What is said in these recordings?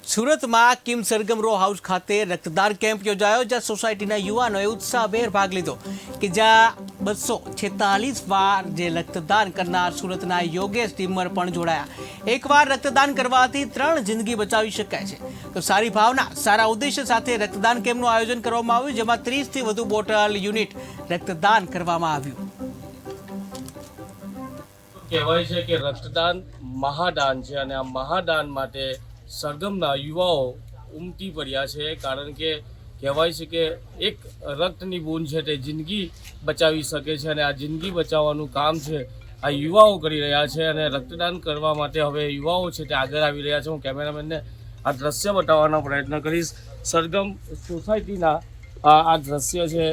સુરતમાં Kim Sargam row house ખાતે રક્તદાન કેમ્પ યોજાયો, જ્યાં સોસાયટીના યુવાનોએ ઉત્સાહભેર ભાગ લીધો કે જ્યાં 246 વાર જે રક્તદાન કરનાર સુરતના યોગેશ ટીમર પણ જોડાયા। એકવાર રક્તદાન કરવાથી 3 જિંદગી બચાવી શકાય છે। તો સારી ભાવના, સારા ઉદ્દેશ્ય સાથે રક્તદાન કેમ્પનું આયોજન કરવામાં આવ્યું, જેમાં 30થી વધુ બોટલ યુનિટ રક્તદાન કરવામાં આવ્યું। કહેવાય છે કે રક્તદાન મહાદાન છે અને આ મહાદાન માટે સરગમના યુવાઓ ઉમટી પડ્યા છે, કારણ કે કહેવાય છે કે એક રક્તની બૂંદ છે તે જિંદગી બચાવી શકે છે અને આ જિંદગી બચાવવાનું કામ છે આ યુવાઓ કરી રહ્યા છે અને રક્તદાન કરવા માટે હવે યુવાઓ છે તે આગળ આવી રહ્યા છે। હું કેમેરામેનને આ દ્રશ્ય બતાવવાનો પ્રયત્ન કરીશ। સરગમ સોસાયટીના આ દ્રશ્ય છે,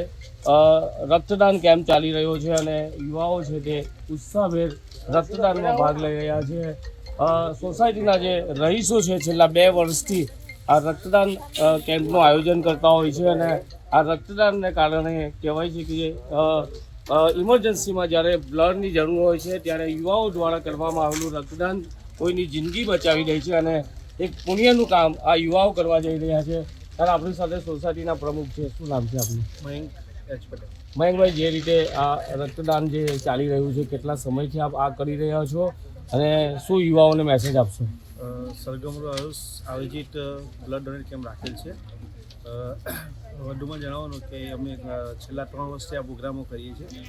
રક્તદાન કેમ્પ ચાલી રહ્યો છે અને યુવાઓ છે તે ઉત્સાહભેર રક્તદાનમાં ભાગ લઈ રહ્યા છે। સોસાયટીના જે રહીશો છે છેલ્લા 2 વર્ષથી આ રક્તદાન કેમ્પનું આયોજન કરતા હોય છે અને આ રક્તદાનને કારણે કહેવાય છે કે ઇમરજન્સીમાં જ્યારે બ્લડની જરૂર હોય છે ત્યારે યુવાઓ દ્વારા કરવામાં આવેલું રક્તદાન કોઈની જિંદગી બચાવી દે છે અને એક પુણ્યનું કામ આ યુવાઓ કરવા જઈ રહ્યા છે। અને આપણી સાથે સોસાયટીના પ્રમુખ છે, શું નામ છે આપનું? મયંક એચ પટેલ। મયંકભાઈ, જે રીતે આ રક્તદાન જે ચાલી રહ્યું છે, કેટલા સમયથી આપ આ કરી રહ્યા છો અને શું યુવાઓને મેસેજ આપશો? સરગમ હાઉસ આયોજિત બ્લડ ડોનેટ કેમ્પ રાખેલ છે। વધુમાં જણાવવાનું કે અમે છેલ્લા 3 વર્ષથી આ પ્રોગ્રામો કરીએ છીએ।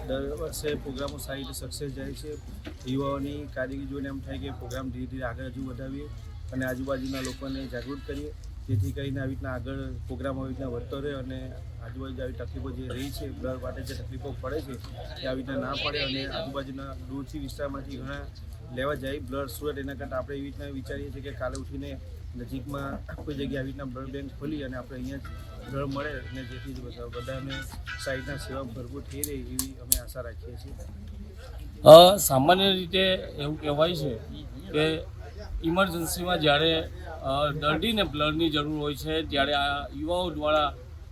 દર વર્ષે પ્રોગ્રામો સારી રીતે સક્સેસ જાય છે। યુવાઓની કારીગરી જોઈને એમ થાય કે પ્રોગ્રામ ધીરે ધીરે આગળ હજુ વધાવીએ અને આજુબાજુના લોકોને જાગૃત કરીએ, જેથી કરીને આવી રીતના આગળ પ્રોગ્રામ આવી રીતના વધતો રહે અને આજુબાજુ આવી તકલીફો જે રહી છે, બ્લડ માટે જે તકલીફો પડે છે એ આવી રીતના ના પડે અને આજુબાજુના દૂરથી વિસ્તારમાંથી ઘણા લેવા જાય બ્લડ સુરત। એના કરતાં આપણે એવી રીતના વિચારીએ છીએ કે કાલે ઉઠીને નજીકમાં કોઈ જગ્યાએ આવી રીતના બ્લડ બેંક ખોલી અને આપણે અહીંયા જ બ્લડ મળે અને જેથી બધાને સાઈડના સેવા ભરપૂર થઈ રહે એવી અમે આશા રાખીએ છીએ। સામાન્ય રીતે એવું કહેવાય છે કે ઇમરજન્સીમાં જ્યારે દર્દીને બ્લડની જરૂર હોય છે ત્યારે આ યુવાઓ દ્વારા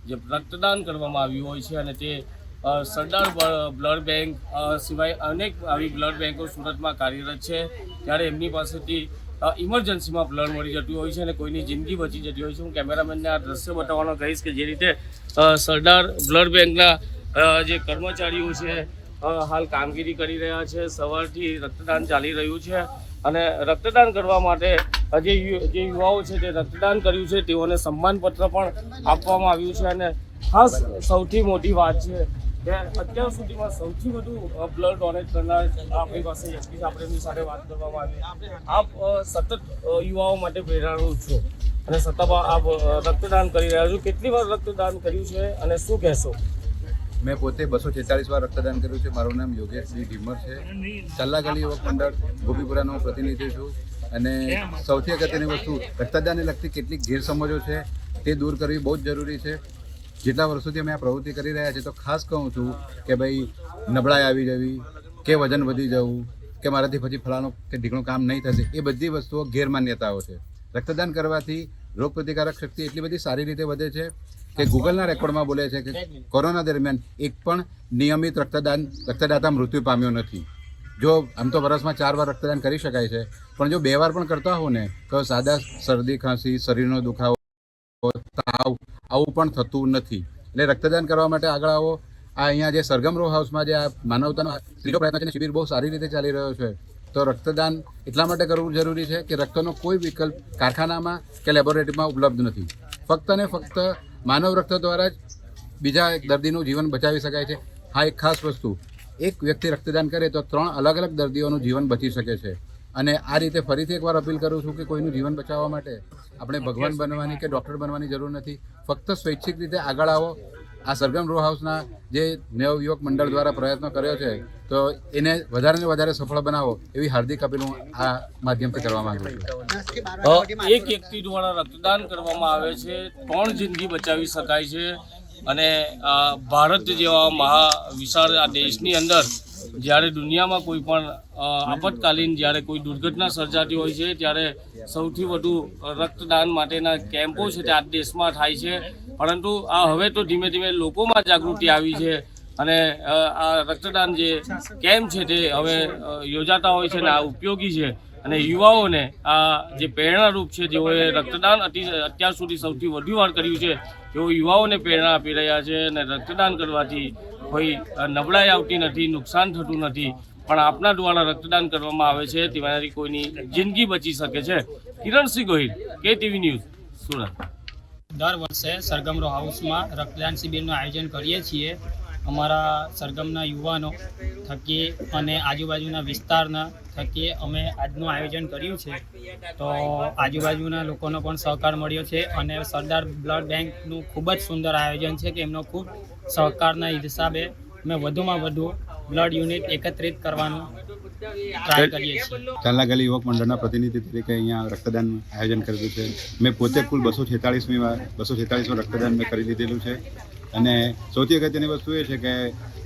જે રક્તદાન કરવામાં આવ્યું હોય છે અને તે સરદાર બ્લડ બેંક સિવાય અનેક આવી બ્લડ બેંકો સુરતમાં કાર્યરત છે, ત્યારે એમની પાસેથી ઇમરજન્સીમાં બ્લડ મળી જતું હોય છે અને કોઈની જિંદગી બચી જતી હોય છે। હું કેમેરામેનને આ દ્રશ્ય બતાવવાનો કહીશ કે જે રીતે સરદાર બ્લડ બેંકના જે કર્મચારીઓ છે હાલ કામગીરી કરી રહ્યા છે, સવારથી રક્તદાન ચાલી રહ્યું છે અને રક્તદાન કરવા માટે જે યુવાઓ છે તે રક્તદાન કર્યું છે તેઓને સન્માનપત્ર પણ આપવામાં આવ્યું છે। અને ખાસ સૌથી મોટી વાત છે કે અત્યાર સુધીમાં સૌથી વધુ બ્લડ ડોનેટ કરનાર આપણી પાસે વ્યક્તિ છે, આપણે એમની સાથે વાત કરવામાં આવી। આપ સતત યુવાઓ માટે પ્રેરણારૂપ છો અને સતત આપ રક્તદાન કરી રહ્યા છો, કેટલી વાર રક્તદાન કર્યું છે અને શું કહેશો? મેં પોતે 246 વાર રક્તદાન કર્યું છે। મારું નામ યોગેશ ટીમર છે। ચલ્લાગલી યુવક મંડળ ગોપીપુરાનો પ્રતિનિધિ છું અને સૌથી અગત્યની વસ્તુ રક્તદાનને લગતી કેટલીક ગેરસમજો છે તે દૂર કરવી બહુ જ જરૂરી છે। જેટલા વર્ષોથી અમે આ પ્રવૃત્તિ કરી રહ્યા છીએ તો ખાસ કહું છું કે ભાઈ નબળાઈ આવી જવી કે વજન વધી જવું કે મારાથી પછી ફલાણું કે ઢીકણું કામ નહીં થશે, એ બધી વસ્તુઓ ગેરમાન્યતાઓ છે। રક્તદાન કરવાથી રોગપ્રતિકારક શક્તિ એટલી બધી સારી રીતે વધે છે કે ગૂગલના રેકોર્ડમાં બોલે છે કે કોરોના દરમિયાન એક પણ નિયમિત રક્તદાતા મૃત્યુ પામ્યો નથી। જો આમ તો વર્ષમાં 4 વાર રક્તદાન કરી શકાય છે, પણ જો 2 વાર પણ કરતા હો ને તો સાદા શરદી, ખાંસી, શરીરનો દુખાવો, તાવ આવું પણ થતું નથી। એટલે રક્તદાન કરવા માટે આગળ આવો। આ અહીંયા જે સરગમ રો હાઉસમાં જે આ માનવતાનો ત્રીજો પ્રયત્ન છે, શિબિર બહુ સારી રીતે ચાલી રહ્યો છે। તો રક્તદાન એટલા માટે કરવું જરૂરી છે કે રક્તનો કોઈ વિકલ્પ કારખાનામાં કે લેબોરેટરીમાં ઉપલબ્ધ નથી। ફક્ત ને ફક્ત માનવ રક્ત દ્વારા જ બીજા એક દર્દીનું જીવન બચાવી શકાય છે। હા, એક ખાસ વસ્તુ, એક વ્યક્તિ રક્તદાન કરે તો 3 અલગ અલગ દર્દીઓનું જીવન બચી શકે છે। અને આ રીતે ફરીથી એકવાર અપીલ કરું છું કે કોઈનું જીવન બચાવવા માટે આપણે ભગવાન બનવાની કે ડૉક્ટર બનવાની જરૂર નથી। ફક્ત સ્વૈચ્છિક રીતે આગળ આવો। આ સરગમ રો હાઉસના જે નવયુવક મંડળ દ્વારા પ્રયત્નો કર્યો છે તો એને વધારે ને વધારે સફળ બનાવો એવી હાર્દિક અપીલ હું આ માધ્યમથી કરવા માંગુ છું। એક વ્યક્તિ દ્વારા રક્તદાન કરવામાં આવે છે, 3 જિંદગી બચાવી શકાય છે અને ભારત જેવા વિશાળ આ દેશની અંદર જ્યારે દુનિયામાં કોઈ પણ આપતકાલીન જ્યારે કોઈ દુર્ઘટના સર્જાતી હોય છે ત્યારે સૌથી વધુ રક્તદાન માટેના કેમ્પો છે તે આ દેશમાં થાય છે, પરંતુ આ હવે તો ધીમે ધીમે લોકોમાં જાગૃતિ આવી છે અને આ રક્તદાન જે કેમ્પ છે તે હવે યોજાતા હોય છે અને આ ઉપયોગી છે। અને યુવાઓને આ જે પ્રેરણારૂપ છે, જેઓએ રક્તદાન અત્યાર સુધી સૌથી વધુ વાર કર્યું છે, તેઓ યુવાઓને પ્રેરણા આપી રહ્યા છે. અને રક્તદાન કરવાથી કોઈ નબળાઈ આવતી નથી, નુકસાન થતું નથી, પણ આપના દ્વારા રક્તદાન કરવામાં આવે છે તેનાથી કોઈની જિંદગી બચી શકે છે. Kiransinh Gohil, KTV news, Surat. દર વર્ષે સરગમ રો હાઉસમાં રક્તદાન શિબિરનું આયોજન કરીએ છીએ. અમારા સરગમના યુવાનો થકી અને આજુબાજુના વિસ્તારના થકી અમે આજનું આયોજન કર્યું છે. તો આજુબાજુના લોકોનો પણ સહકાર મળ્યો છે અને સરદાર બ્લડ બેંકનું ખૂબ જ સુંદર આયોજન છે કે એમનો ખૂબ સહકારના હિસાબે અમે વધુમાં વધુ બ્લડ યુનિટ એકત્રિત કરવાનું ટ્રાય કરીએ છીએ. ચાલા ગલી યુવક મંડળના પ્રતિનિધિ તરીકે અહીંયા રક્તદાન આયોજન કરેલું છે. મેં પોતે કુલ 246માં રક્તદાન મેં કરી દીધેલું છે. અને સૌથી અગત્યની વસ્તુ એ છે કે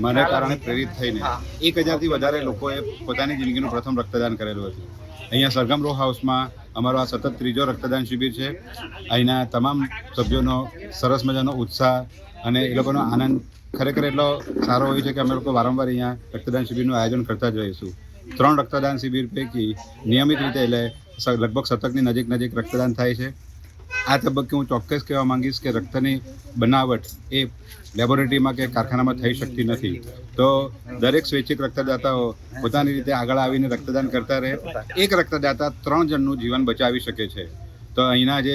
મારા કારણે પ્રેરિત થઈને 1000થી વધારે લોકોએ પોતાની જિંદગીનું પ્રથમ રક્તદાન કરેલું હતું. અહીંયા સરગમ રો હાઉસમાં અમારો આ સતત 3જો રક્તદાન શિબિર છે. અહીંના તમામ સભ્યોનો સરસ મજાનો ઉત્સાહ અને એ લોકોનો આનંદ ખરેખર એટલો સારો હોય છે કે અમે લોકો વારંવાર અહીંયા રક્તદાન શિબિરનું આયોજન કરતા જ રહીશું. 3 રક્તદાન શિબિર પૈકી નિયમિત રીતે એટલે લગભગ 7ની નજીક રક્તદાન થાય છે. આ તબક્કે હું ચોક્કસ કહેવા માંગીશ કે રક્તની બનાવટ એ લેબોરેટરીમાં કે કારખાનામાં થઈ શકતી નથી. તો દરેક સ્વૈચ્છિક રક્તદાતાઓ પોતાની રીતે આગળ આવીને રક્તદાન કરતા રહે. એક રક્તદાતા 3 જણનું જીવન બચાવી શકે છે. તો અહીંના જે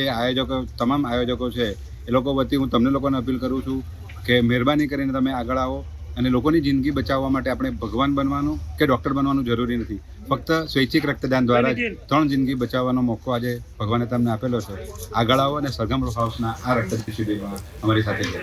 તમામ આયોજકો છે એ લોકો વતી હું તમને લોકોને અપીલ કરું છું કે મહેરબાની કરીને તમે આગળ આવો. અને લોકોની જિંદગી બચાવવા માટે આપણે ભગવાન બનવાનું કે ડૉક્ટર બનવાનું જરૂરી નથી. ફક્ત સ્વૈચ્છિક રક્તદાન દ્વારા જ 3 જિંદગી બચાવવાનો મોકો આજે ભગવાને તમને આપેલો છે. આગળ આવો અને સરગમ રો હાઉસના આ રક્તદાન શિબિરમાં અમારી સાથે